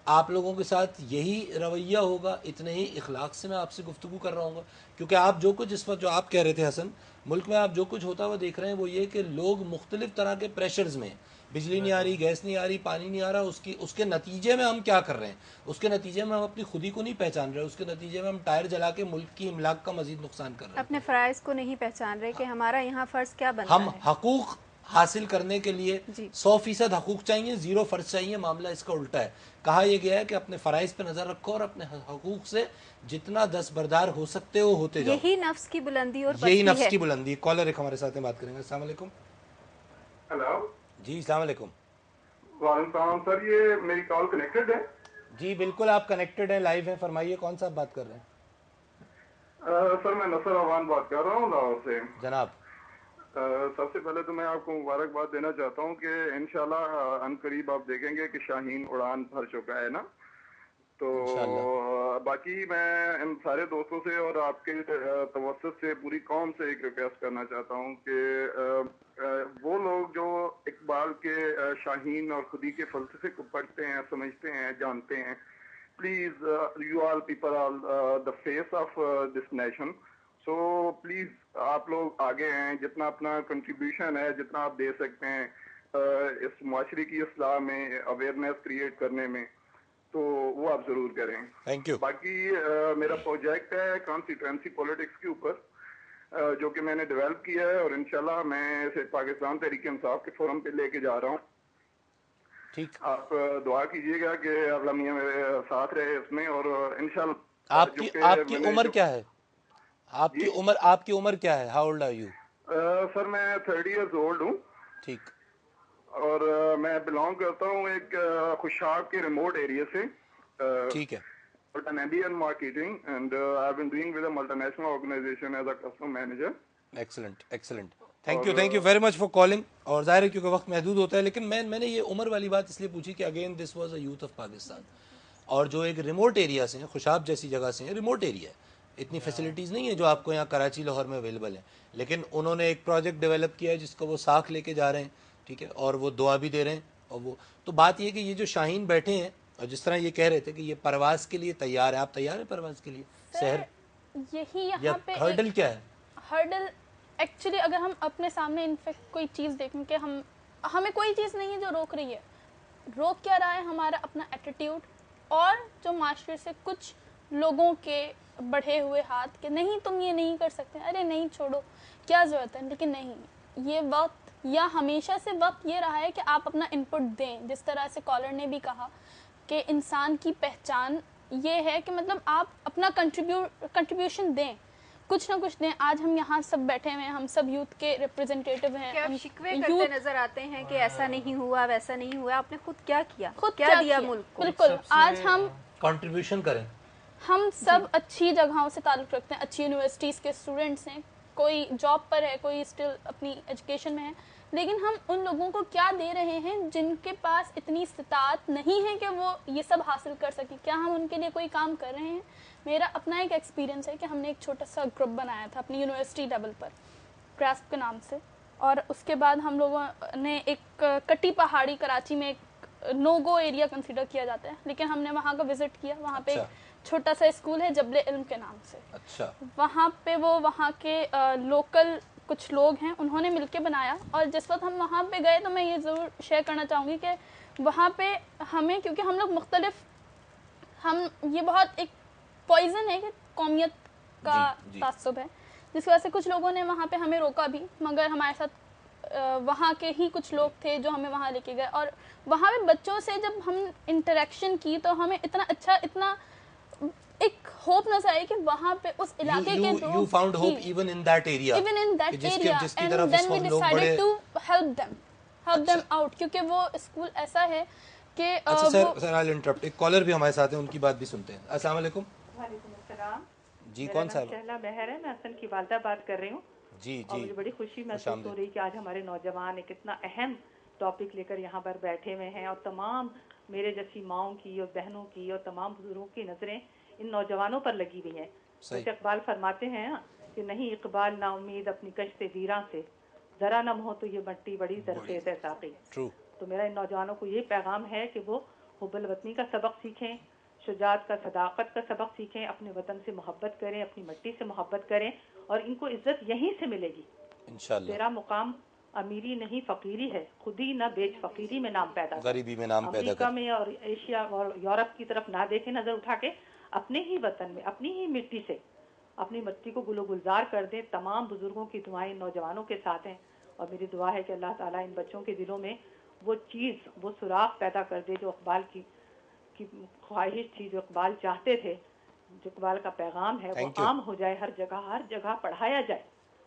S1: آپ لوگوں کے ساتھ یہی رویہ ہوگا, اتنے ہی اخلاق سے میں آپ سے گفتگو کر رہا ہوں گا؟ کیونکہ آپ جو کچھ اس وقت جو آپ کہہ رہے تھے حسن, ملک میں آپ جو کچھ ہوتا ہوا دیکھ رہے ہیں وہ یہ کہ لوگ مختلف طرح کے پریشرز میں, بجلی نہیں آ رہی, گیس نہیں آ رہی, پانی نہیں آ رہا, اس کے نتیجے میں ہم کیا کر رہے ہیں, اس کے نتیجے میں ہم اپنی خودی کو نہیں پہچان رہے, اس کے نتیجے میں ہم ٹائر جلا کے ملک کی املاک کا مزید نقصان کر رہے ہیں.
S2: اپنے فرائض کو نہیں پہچان رہے کہ ہمارا یہاں فرض کیا بنتا ہے.
S1: ہم حقوق حاصل کرنے کے لیے 100% حقوق چاہیے, 0 فرض چاہیے. معاملہ اس کا الٹا ہے. کہا یہ گیا ہے کہ اپنے فرائض پہ نظر رکھو اور اپنے حقوق سے جتنا دستبردار ہو سکتے ہو ہوتے جاؤ.
S2: یہی نفس کی بلندی اور
S1: یہی نفس کی بلندی. کالر ایک ہمارے ساتھ بات کریں گے. السلام علیکم.
S6: ہیلو
S1: جی السلام علیکم.
S6: وعلیکم السلام سر, یہ میری کال کنیکٹڈ ہے؟
S1: جی بالکل آپ کنیکٹڈ ہیں, لائیو ہیں, فرمائیے کون صاحب بات کر رہے ہیں؟
S6: سر میں نصر اوان بات کر رہا ہوں لاہور سے.
S1: جناب
S6: سب سے پہلے تو میں آپ کو مبارکباد دینا چاہتا ہوں کہ انشاءاللہ ان قریب آپ دیکھیں گے کہ شاہین اڑان بھر چکا ہے نا. تو باقی میں ان سارے دوستوں سے اور آپ کے توسط سے پوری قوم سے ایک ریکویسٹ کرنا چاہتا ہوں کہ وہ لوگ جو اقبال کے شاہین اور خودی کے فلسفے کو پڑھتے ہیں, سمجھتے ہیں, جانتے ہیں, please you all people all the face of this nation, so please آپ لوگ آگے ہیں, جتنا اپنا کنٹریبیوشن ہے, جتنا آپ دے سکتے ہیں اس معاشرے کی اصلاح میں, اویئرنیس کریٹ کرنے میں, تو وہ آپ ضرور کریں.
S1: Thank you.
S6: باقی میرا پروجیکٹ ہے کانسٹیٹوئنسی پولیٹکس کے اوپر جو کہ میں نے ڈیولپ کیا ہے اور انشاءاللہ میں اسے پاکستان تحریک انصاف کے فورم پہ لے کے جا رہا ہوں.
S1: ٹھیک,
S6: آپ دعا کیجیے گا کہ اللہ میاں میرے ساتھ رہے اس میں, اور انشاءاللہ.
S1: آپ کی عمر کیا ہے؟ آپ کی عمر کیا ہے؟ How old are you?
S6: Sir میں 30 ایئرز اولڈ ہوں.
S1: ٹھیک,
S6: اور میں بلانگ کرتا ہوں ایک خوشاب کے ریموٹ ایریا سے.
S1: ٹھیک ہے.
S6: Multimedia and marketing, and I've been doing with a multinational organization as a customer manager.
S1: Excellent excellent. Thank you very much for calling. اور ظاہر ہے کیونکہ وقت محدود ہوتا ہے, لیکن میں نے یہ عمر والی بات اس لیے پوچھی کہ again this was a youth of Pakistan, اور جو ایک ریموٹ ایریا سے ہیں, خوشاب جیسی جگہ سے ہیں, ریموٹ ایریا ہے, اتنی فیسلٹیز نہیں ہیں جو آپ کو یہاں کراچی لاہور میں اویلیبل ہیں, لیکن انہوں نے ایک پروجیکٹ ڈیولپ کیا ہے جس کو وہ ساکھ لے کے جا رہے ہیں. ٹھیک ہے, اور وہ دعا بھی دے رہے ہیں. اور وہ تو بات یہ کہ یہ جو شاہین بیٹھے ہیں, اور جس طرح یہ کہہ رہے تھے کہ یہ پرواز کے لیے تیار ہے, آپ تیار ہیں پرواز کے لیے؟
S3: یہی
S1: یا
S3: یہاں پہ
S1: ہرڈل کیا ہے؟
S3: ہرڈل ایکچولی اگر ہم اپنے سامنے انفیکٹ کوئی چیز دیکھیں کہ ہمیں کوئی چیز نہیں ہے جو روک رہی ہے. روک کیا رہا ہے؟ ہمارا اپنا ایٹیٹیوڈ اور جو معاشرے سے کچھ لوگوں کے بڑھے ہوئے ہاتھ کہ نہیں تم یہ نہیں کر سکتے, ارے نہیں چھوڑو کیا ضرورت ہے. لیکن نہیں, یہ وقت یا ہمیشہ سے وقت یہ رہا ہے کہ آپ اپنا انپٹ دیں. جس طرح سے کالر نے بھی کہا کہ انسان کی پہچان یہ ہے کہ مطلب آپ اپنا کنٹریبیوشن دیں, کچھ نہ کچھ دیں. آج ہم یہاں سب بیٹھے ہوئے ہیں, ہم سب یوتھ کے ریپرزینٹیٹیو ہیں.
S2: کیا شکوے کرتے نظر آتے ہیں کہ ایسا نہیں ہوا, ویسا نہیں ہوا؟ آپ نے خود کیا کیا, خود کیا دیا ملک کو؟
S3: بالکل. آج ہم
S1: کنٹریبیوشن کریں.
S3: ہم سب اچھی جگہوں سے تعلق رکھتے ہیں, اچھی یونیورسٹیز کے اسٹوڈنٹس ہیں, کوئی جاب پر ہے, کوئی اسٹل اپنی ایجوکیشن میں ہے. لیکن ہم ان لوگوں کو کیا دے رہے ہیں جن کے پاس اتنی استطاعت نہیں ہے کہ وہ یہ سب حاصل کر سکیں؟ کیا ہم ان کے لیے کوئی کام کر رہے ہیں؟ میرا اپنا ایک ایکسپیرینس ہے کہ ہم نے ایک چھوٹا سا گروپ بنایا تھا اپنی یونیورسٹی لیول پر, کراسپ کے نام سے. اور اس کے بعد ہم لوگوں نے ایک کٹی پہاڑی, کراچی میں ایک نو گو ایریا کنسیڈر کیا جاتا ہے, لیکن ہم نے وہاں کا وزٹ کیا. وہاں پہ چھوٹا سا اسکول ہے جبل علم کے نام سے.
S1: اچھا.
S3: وہاں پہ وہ وہاں کے لوکل کچھ لوگ ہیں, انہوں نے مل کے بنایا. اور جس وقت ہم وہاں پہ گئے تو میں یہ ضرور شیئر کرنا چاہوں گی کہ وہاں پہ ہمیں, کیونکہ ہم لوگ مختلف, ہم یہ بہت ایک پوائزن ہے کہ قومیت کا تعصب ہے, جس کی وجہ سے کچھ لوگوں نے وہاں پہ ہمیں روکا بھی. مگر ہمارے ساتھ وہاں کے ہی کچھ لوگ تھے جو ہمیں وہاں لے کے گئے. اور وہاں پہ بچوں سے جب ہم انٹریکشن کی تو ہمیں اتنا اچھا, اتنا ایک ہوپ نظر آئی کہ وہاں پہ اس علاقے کے لوگ,
S1: you found hope even in that area,
S3: even in that area, and then we decided to help them out, کیونکہ وہ اسکول ایسا ہے کہ
S1: اچھا سر I'll interrupt. ایک کالر بھی ہمارے ساتھ ہیں, ان کی بات بھی سنتے ہیں. السلام علیکم.
S8: وعلیکم السلام.
S1: جی کون صاحب؟
S8: شہلا مہر ہے, میں حسن کی والدہ بات کر رہی ہوں.
S1: جی
S8: اور مجھے بڑی خوشی محسوس ہو رہی کہ آج ہمارے نوجوان ایک اتنا اہم ٹاپک لے کر یہاں پر بیٹھے ہوئے ہیں, اور تمام میرے جیسی ماؤں کی اور بہنوں کی اور تمام بزرگوں کی نظریں ان نوجوانوں پر لگی ہوئی ہیں. جیسے اقبال فرماتے ہیں کہ نہیں اقبال نا امید اپنی کشت ویراں سے, ذرا نم ہو تو یہ مٹی بڑی زرخیز ہے ساقی. تو میرا ان نوجوانوں کو یہ پیغام ہے کہ وہ حب الوطنی کا سبق سیکھیں, شجاعت کا, صداقت کا سبق سیکھیں, اپنے وطن سے محبت کریں, اپنی مٹی سے محبت کریں, اور ان کو عزت یہیں سے ملے گی انشاءاللہ. تیرا مقام امیری نہیں فقیری ہے, خود ہی نہ بیچ فقیری میں نام پیدا کر,
S1: غریبی میں نام پیدا کر.
S8: امریکہ میں اور ایشیا اور یورپ کی طرف نہ دیکھیں نظر اٹھا کے, اپنے ہی وطن میں اپنی ہی مٹی سے اپنی مٹی کو گل و گلزار کر دیں. تمام بزرگوں کی دعائیں نوجوانوں کے ساتھ ہیں, اور میری دعا ہے کہ اللہ تعالیٰ ان بچوں کے دلوں میں وہ چیز, وہ سراغ پیدا کر دے جو اقبال کی خواہش تھی, جو اقبال چاہتے تھے, جو اقبال کا پیغام ہے وہ عام ہو جائے. ہر جگہ پڑھایا جائے,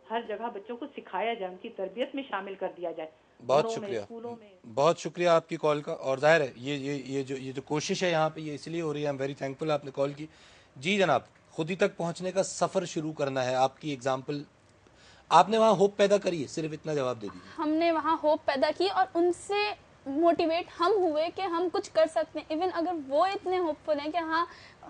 S8: ہر جگہ بچوں کو سکھایا جائے, ان کی تربیت میں شامل کر دیا جائے.
S1: بہت شکریہ, بہت شکریہ آپ کی کال کا. اور ظاہر ہے یہ جو کوشش ہے یہاں پہ یہ اس لیے ہو رہی ہے, آئی ایم ویری تھینکفل آپ نے کال کی. جی جناب, خود ہی تک پہنچنے کا سفر شروع کرنا ہے. آپ کی ایگزامپل, آپ نے وہاں ہوپ پیدا کری ہے, صرف اتنا جواب دے دیجیے.
S3: ہم نے وہاں ہوپ پیدا کی اور ان سے موٹیویٹ ہم ہوئے کہ ہم کچھ کر سکتے ہیں. ایون اگر وہ اتنے ہوپ فل ہیں کہ ہاں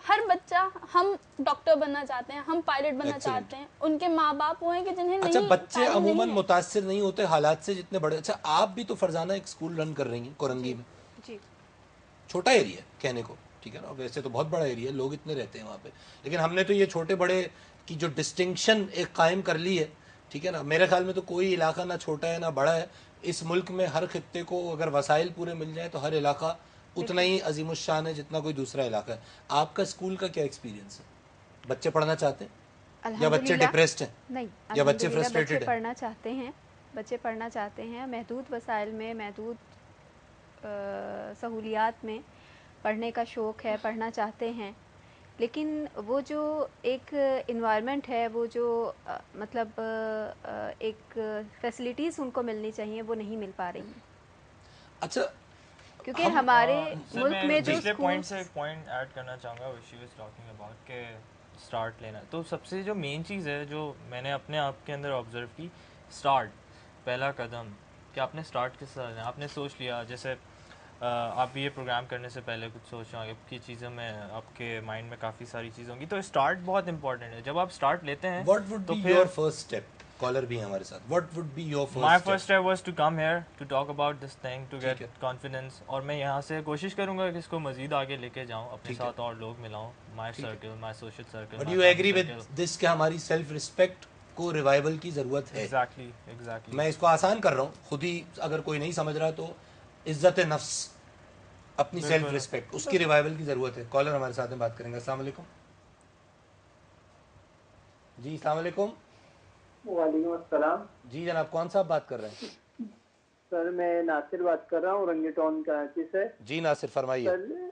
S3: ہر بچہ, ہم ڈاکٹر بننا چاہتے ہیں, ہم پائلٹ بننا چاہتے ہیں, ان کے ماں باپ وہ ہیں کہ جنہیں
S1: اچھا بچے عموماً متاثر نہیں ہوتے حالات سے جتنے بڑے. اچھا آپ بھی تو فرزانہ ایک اسکول رن کر رہی ہیں کورنگی میں.
S2: جی
S1: چھوٹا ایریا کہنے کو, ٹھیک ہے نا, ویسے تو بہت بڑا ایریا, لوگ اتنے رہتے ہیں وہاں پہ, لیکن ہم نے تو یہ چھوٹے بڑے کی جو ڈسٹنکشن ایک قائم کر لی ہے, ٹھیک ہے نا. میرے خیال میں تو کوئی علاقہ نہ چھوٹا ہے نہ بڑا ہے اس ملک میں. ہر خطے کو اگر وسائل پورے مل جائیں تو ہر علاقہ اتنا ہی عظیم الشان ہے جتنا کوئی دوسرا علاقہ ہے. آپ کا اسکول کا کیا ایکسپیرینس ہے؟ بچے پڑھنا چاہتے ہیں یا بچے ڈپریسڈ ہیں؟
S2: نہیں,
S1: یا بچے فرسٹریٹڈ ہیں؟
S2: پڑھنا چاہتے ہیں, بچے پڑھنا چاہتے ہیں, محدود وسائل میں, محدود سہولیات میں پڑھنے کا شوق ہے, پڑھنا چاہتے ہیں. لیکن وہ جو ایک انوائرمنٹ ہے, وہ جو مطلب ایک فیسلٹیز ان کو ملنی چاہیے, وہ نہیں مل پا رہی ہیں.
S1: اچھا
S2: کیونکہ ہمارے ملک میں جو
S4: پچھلے پوائنٹ سے ایک پوائنٹ ایڈ کرنا چاہوں گا, وچ شی واز ٹاکنگ اباؤٹ کہ اسٹارٹ لینا. تو سب سے جو مین چیز ہے جو میں نے اپنے آپ کے اندر آبزرو کی, اسٹارٹ, پہلا قدم کہ آپ نے اسٹارٹ کس طرح لینا. آپ نے سوچ لیا, جیسے آپ یہ پروگرام کرنے سے پہلے کچھ سوچ رہے ہیں آپ کی چیزوں میں, آپ کے مائنڈ میں کافی ساری چیزیں ہوں گی, تو اسٹارٹ بہت امپورٹنٹ ہے. جب آپ اسٹارٹ لیتے ہیں
S1: What would be your first step? Caller بھی ہیں ہمارے ساتھ. What would be your first step?
S4: My first step was to come here to talk about this thing, to get confidence. اور میں یہاں سے کوشش کروں گا کہ اس کو مزید آگے لے کے جاؤں, اپنے ساتھ اور لوگ ملاؤں, my circle, my social circle.
S1: But you agree with this کہ ہماری سیلف ریسپیکٹ کو ریوائول کی ضرورت ہے.
S4: ایگزیکٹلی
S1: میں اس کو آسان کر رہا ہوں, خود ہی اگر کوئی نہیں سمجھ رہا تو عزت نفس, اپنی سیلف ریسپیکٹ, اس کی ریوائول کی ضرورت ہے. کالر ہمارے ساتھ میں بات کریں گے. السلام علیکم. جی السلام علیکم.
S9: وعلیکم السلام.
S1: جی جناب, کون صاحب بات کر رہے ہیں؟
S9: سر میں ناصر بات کر رہا ہوں اورنگی ٹاؤن کراچی سے.
S1: جی ناصر فرمائیے.
S9: سر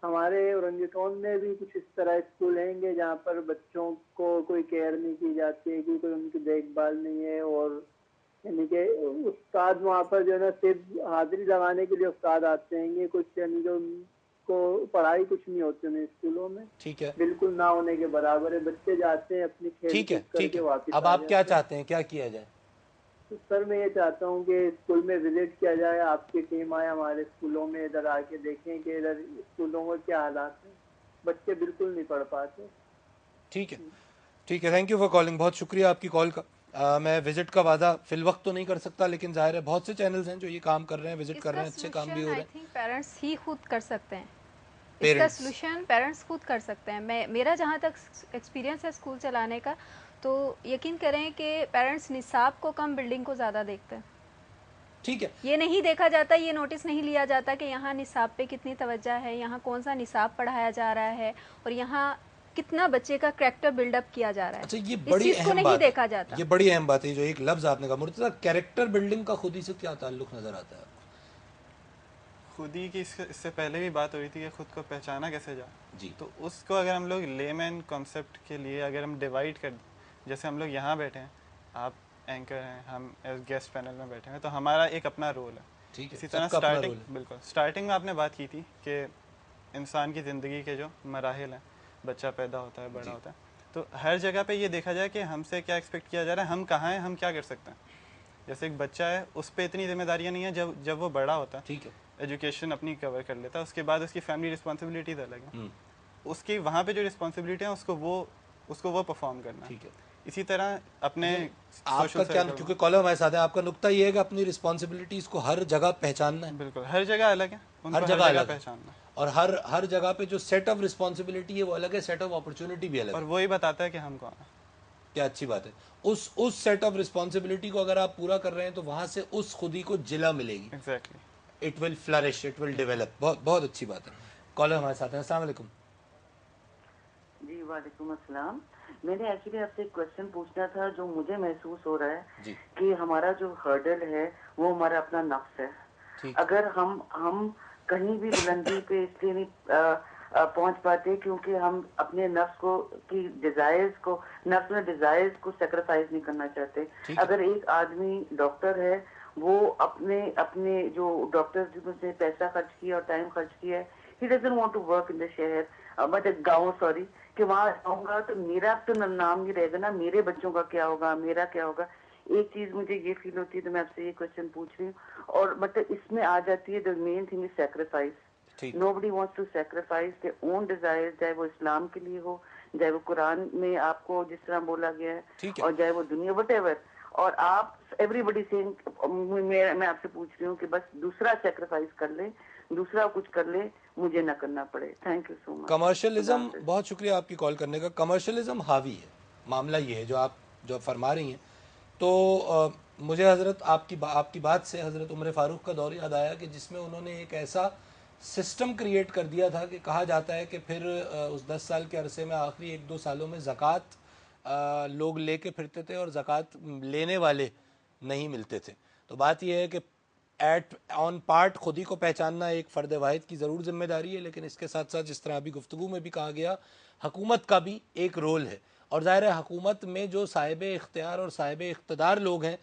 S9: ہمارے اورنگی ٹاؤن میں بھی کچھ اس طرح اسکول ہیں گے جہاں پر بچوں کو کوئی کیئر نہیں کی جاتی ہے, کوئی ان کی دیکھ بھال نہیں ہے, اور یعنی کہ استاد وہاں پر جو ہے نا صرف حاضری لگانے کے لیے استاد آتے ہیں گے, کچھ یعنی جو ان کو پڑھائی کچھ نہیں ہوتی انہیں اسکولوں میں.
S1: ٹھیک ہے,
S9: بالکل نہ ہونے کے برابر ہے. بچے جاتے ہیں اپنی کھیل
S1: ٹھیک ہے,
S9: کود کر
S1: ٹھیک
S9: کے
S1: ہے.
S9: واپس.
S1: اب آپ کیا چاہتے ہیں, کیا کیا جائے؟
S9: تو سر میں یہ چاہتا ہوں کہ اسکول میں وزٹ کیا جائے, آپ کی ٹیم آئے ہمارے اسکولوں میں, ادھر آ کے دیکھیں کہ ادھر اسکولوں میں کیا حالات ہیں. بچے بالکل نہیں پڑھ پاتے.
S1: ٹھیک ہے, ٹھیک ہے, تھینک یو فار کالنگ. بہت شکریہ آپ کی کال کا. میں وزٹ کا وعدہ فی الوقت تو نہیں کر سکتا, لیکن ظاہر ہے بہت سے چینلز ہیں جو یہ کام کر رہے ہیں, وزٹ کر رہے ہیں, اچھے کام بھی ہو رہے ہیں.
S2: پیرنٹس ہی خود کر سکتے ہیں اس کا سلوشن, پیرنٹس خود کر سکتے ہیں. میرا جہاں تک ایکسپیرینس ہے اسکول چلانے کا, تو یقین کریں کہ پیرنٹس نصاب کو کم بلڈنگ کو زیادہ دیکھتے ہیں.
S1: ٹھیک ہے,
S2: یہ نہیں دیکھا جاتا, یہ نوٹس نہیں لیا جاتا کہ یہاں نصاب پہ کتنی توجہ ہے, یہاں کون سا نصاب پڑھایا جا رہا ہے, اور یہاں کتنا بچے کا کریکٹر بلڈ اپ کیا جا رہا ہے.
S1: اچھا یہ
S2: اس
S1: بڑی
S2: چیز کو
S1: اہم
S2: نہیں
S1: بات
S2: دیکھا
S1: ہے,
S2: جاتا.
S1: یہ بڑی اہم بات ہے جو ایک لفظ آپ نے کہا مرتضیٰ, کیریکٹر بلڈنگ کا خود ہی سے کیا تعلق نظر آتا ہے آپ کو؟
S5: خود ہی کی اس سے پہلے بھی بات ہو رہی تھی کہ خود کو پہچانا کیسے جائے.
S1: جی,
S5: تو اس کو اگر ہم لوگ لے مین کانسیپٹ کے لیے اگر ہم ڈیوائڈ کر دیں, جیسے ہم لوگ یہاں بیٹھے ہیں, آپ اینکر ہیں, ہم ایز گیسٹ پینل میں بیٹھے ہیں, تو ہمارا ایک اپنا رول ہے.
S1: ٹھیک ہے,
S5: اسی طرح بالکل اسٹارٹنگ میں آپ نے بات کی تھی کہ انسان کی زندگی کے جو مراحل ہیں, بچہ پیدا ہوتا ہے, بڑا ہوتا ہے, تو ہر جگہ پہ یہ دیکھا جائے کہ ہم سے کیا ایکسپیکٹ کیا جا رہا ہے, ہم کہاں ہیں, ہم کیا کر سکتے ہیں. جیسے ایک بچہ ہے, اس پہ اتنی ذمہ داریاں نہیں ہیں. جب وہ بڑا ہوتا ہے,
S1: ٹھیک ہے,
S5: ایجوکیشن اپنی کور کر لیتا ہے, اس کے بعد اس کی فیملی رسپانسبلٹیز الگ ہیں, اس کی وہاں پہ جو رسپانسبلٹی ہیں اس کو وہ پرفارم کرنا.
S1: ٹھیک ہے,
S5: اسی طرح اپنے
S1: آپ کا کیا, کیونکہ کالر ہمارے ساتھ ہے, آپ کا نقطہ یہ ہے کہ اپنی رسپانسبلٹیز کو ہر جگہ پہچاننا ہے.
S5: بالکل, ہر جگہ الگ ہے,
S1: ہر جگہ الگ
S5: پہچاننا,
S1: اور ہر جگہ پہ جو سیٹ آف رسپانسبلٹی ہے وہ الگ ہے, سیٹ آف اپرچونٹی بھی الگ ہے,
S5: اور وہی بتاتا ہے کہ ہم کون ہیں.
S1: کیا اچھی بات ہے. اس سیٹ آف رسپانسبلٹی کو اگر آپ پورا کر رہے ہیں تو وہاں سے اس خودی کو جلا ملے گی.
S5: Exactly,
S1: it will flourish, it will develop. بہت اچھی بات ہے. کالر ہمارے ساتھ ہیں. السلام علیکم.
S10: جی وعلیکم السلام. میں نے ایکچولی آپ سے ایک کوشچن پوچھنا تھا جو مجھے محسوس ہو رہا ہے کہ ہمارا جو ہرڈل ہے وہ ہمارا اپنا نفس ہے. اگر ہم کہیں بھی بلندی پہ اس لیے نہیں پہنچ پاتے کیونکہ ہم اپنے نفس کو کی ڈیزائرز کو, نفس میں ڈیزائرز کو سیکریفائز نہیں کرنا چاہتے. اگر ایک آدمی ڈاکٹر ہے, وہ اپنے جو ڈاکٹر جن سے پیسہ خرچ کیا اور ٹائم خرچ کیا ہے, he doesn't want to work in the شہر بٹ گاؤں, سوری, کہ وہاں جاؤں گا تو میرا تو نام نہیں رہے گا نا, میرے بچوں کا کیا ہوگا, میرا کیا ہوگا. ایک چیز مجھے یہ فیل ہوتی ہے, تو میں آپ سے یہ کوشچن پوچھ رہی ہوں, اور مطلب اس میں آ جاتی ہے, the main thing is sacrifice. Nobody wants to sacrifice their own desires, چاہے وہ اسلام کے لیے ہو, چاہے وہ قرآن میں آپ کو جس طرح بولا گیا ہے, اور چاہے وہ دنیا وٹ ایور. اور آپ ایوری بڈی سینگ, میں آپ سے پوچھ رہی ہوں کہ بس دوسرا سیکریفائز کر لیں, دوسرا کچھ کر لیں, مجھے نہ کرنا پڑے. Thank you so much.
S1: Commercialism, بہت شکریہ آپ کی کال کرنے کا. کمرشلزم حاوی ہے, معاملہ یہ ہے جو آپ فرما رہی ہیں. تو مجھے حضرت آپ کی بات سے حضرت عمر فاروق کا دور یاد آیا کہ جس میں انہوں نے ایک ایسا سسٹم کریٹ کر دیا تھا کہ کہا جاتا ہے کہ پھر اس 10 سال کے عرصے میں آخری 1-2 سالوں میں زکوٰۃ لوگ لے کے پھرتے تھے اور زکوٰۃ لینے والے نہیں ملتے تھے. تو بات یہ ہے کہ ایٹ آن پارٹ خود ہی کو پہچاننا ایک فرد واحد کی ضرور ذمہ داری ہے, لیکن اس کے ساتھ ساتھ جس طرح ابھی گفتگو میں بھی کہا گیا, حکومت کا بھی ایک رول ہے. اور ظاہر ہے حکومت میں جو صاحب اختیار اور صاحب اقتدار لوگ ہیں,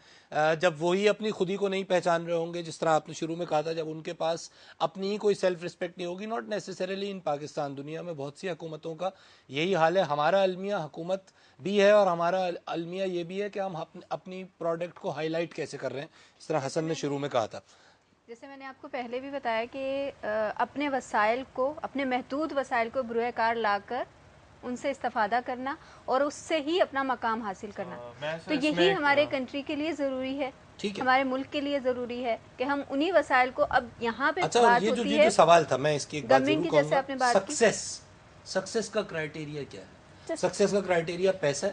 S1: جب وہی اپنی خودی کو نہیں پہچان رہے ہوں گے, جس طرح آپ نے شروع میں کہا تھا, جب ان کے پاس اپنی ہی کوئی سیلف رسپیکٹ نہیں ہوگی, ناٹ نیسیسریلی ان پاکستان, دنیا میں بہت سی حکومتوں کا یہی حال ہے. ہمارا المیہ حکومت بھی ہے, اور ہمارا المیہ یہ بھی ہے کہ ہم اپنی پروڈکٹ کو ہائی لائٹ کیسے کر رہے ہیں, جس طرح حسن نے شروع میں کہا تھا.
S2: جیسے میں نے آپ کو پہلے بھی بتایا کہ اپنے وسائل کو, اپنے محدود وسائل کو بروئے کار لا کر ان سے استفادہ کرنا اور اس سے ہی اپنا مقام حاصل کرنا, تو یہی ہمارے کنٹری کے لیے ضروری ہے, ہمارے ملک کے لیے ضروری ہے کہ ہم انہی وسائل کو, اب یہاں پہ بات ہوتی ہے.
S1: جو سوال تھا, میں اس کی ایک بات ضرور
S2: گورنمنٹ کی, جیسے آپ نے بات کی,
S1: سکسیس کا کرائٹیریا کیا ہے؟ سکسیس کا کرائٹیریا پیسہ ہے,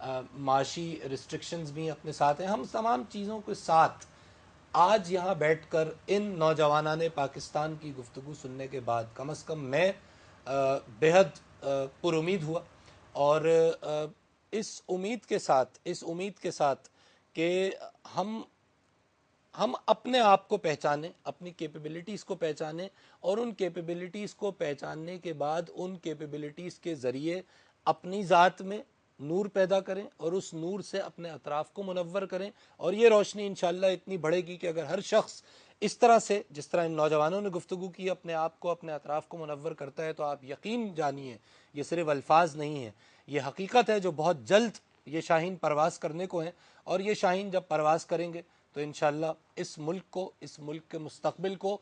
S1: معاشی ریسٹرکشنز بھی اپنے ساتھ ہیں. ہم تمام چیزوں کے ساتھ آج یہاں بیٹھ کر ان نوجوانان پاکستان کی گفتگو سننے کے بعد کم از کم میں بہت پر امید ہوا, اور اس امید کے ساتھ کہ ہم اپنے آپ کو پہچانیں, اپنی کیپیبلٹیز کو پہچانیں, اور ان کیپیبلٹیز کو پہچاننے کے بعد ان کیپیبلٹیز کے ذریعے اپنی ذات میں نور پیدا کریں اور اس نور سے اپنے اطراف کو منور کریں. اور یہ روشنی انشاءاللہ اتنی بڑھے گی کہ اگر ہر شخص اس طرح سے, جس طرح ان نوجوانوں نے گفتگو کی, اپنے آپ کو اپنے اطراف کو منور کرتا ہے, تو آپ یقین جانیے یہ صرف الفاظ نہیں ہیں, یہ حقیقت ہے جو بہت جلد یہ شاہین پرواز کرنے کو ہیں. اور یہ شاہین جب پرواز کریں گے تو انشاءاللہ اس ملک کو, اس ملک کے مستقبل کو,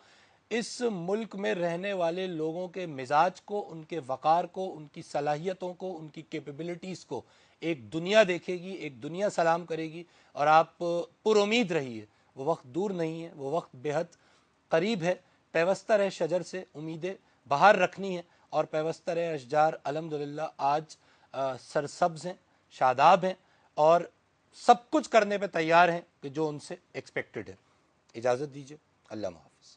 S1: اس ملک میں رہنے والے لوگوں کے مزاج کو, ان کے وقار کو, ان کی صلاحیتوں کو, ان کی کیپیبلٹیز کو ایک دنیا دیکھے گی, ایک دنیا سلام کرے گی. اور آپ پر امید رہیے, وہ وقت دور نہیں ہے, وہ وقت بہت قریب ہے. پیوستہ رہ شجر سے امیدیں باہر رکھنی ہے, اور پیوستہ رہ اشجار الحمدللہ آج سرسبز ہیں, شاداب ہیں, اور سب کچھ کرنے پہ تیار ہیں کہ جو ان سے ایکسپیکٹڈ ہے. اجازت دیجیے, اللہ حافظ.